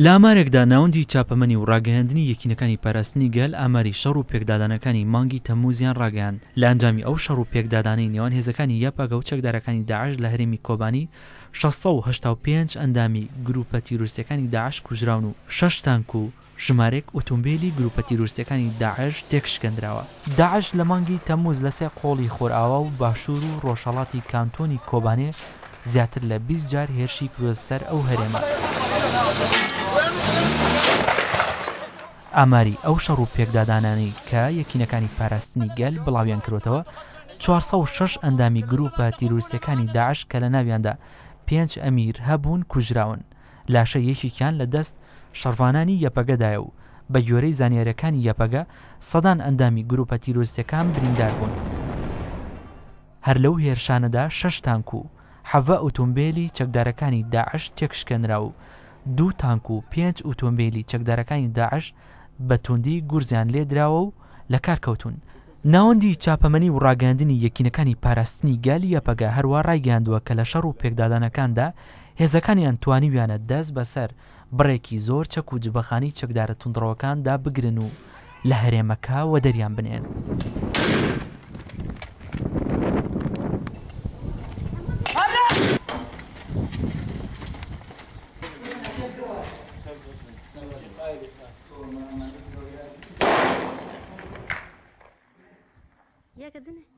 لە ئامارێکدا ناوەندی چاپەمەنی و ڕاگەیاندنی یەکینەکانی پاراستنی گەل ئاماری شەڕ و پێکدادانەکانی مانگی تەمووزیان ڕاگەیاند لە ئەنجامی ئەو شەڕ و پێکدادانەی نێوان هێزەکانی یاپەگە و چەکدارەکانی داعش لە هەرێمی کۆبانی 685 ئەندامی گروپە تیرۆریستەکانی داعش کوژراون و 6 تانک و ژمارەیەک ئۆتۆمبیلی گروپە تیرۆریستەکانی داعش تێکشکەندراوە. داعش لە مانگی تەمووز لە 3 قۆڵی خۆرئاوا و باشوور و ڕۆژهەڵاتی کانتۆنی کۆبانێ زیاتر لە 20 جار هێرشی کردوە سەر ئەو هەرێمە. ئاماری ئەو شەڕ و پێکدادانانەی کە یەکینەکانی پاراستنی گەل بڵاویان کردوتەوە 406 ئەندامی گروپە تیرۆریستەکانی داعش کە لە ناویاندا 5 ئەمیر هەبوون کوژراون. لاشە یەکێکیان لە دەست شەڕوانانی یەپەگەدایە و بە گوێرەی زانیاریەکانی یەپەگە سەدان ئەندامی گروپە تیرۆریستەکان بریندار بوون. هەر لەو هێرشانەدا 6 تانک و 7 ئۆتۆمبیلی چەکدارەکانی داعش تێکشکەندرا و 2 تانک و 5 ئۆتۆمبیلی چەکدارەکانی داعش بە توندی گورزیان لێدراوە و لە کار کەوتون. ناوەندی چاپەمەنی و ڕاگەاندنی یەکینەکانی پاراستنی گەل یەپەگە هەروە ڕایگەاندووە کە لە شەڕ و پێکدادانەکاندا هێزەکانیان توانیویانە دەست بەسەر بڕێکی زۆر چەک و جبەخانی چەکدارە توندڕەوەکاندا بگرن و لە هەرێمەکە وە دەریان بنێن. يا كدني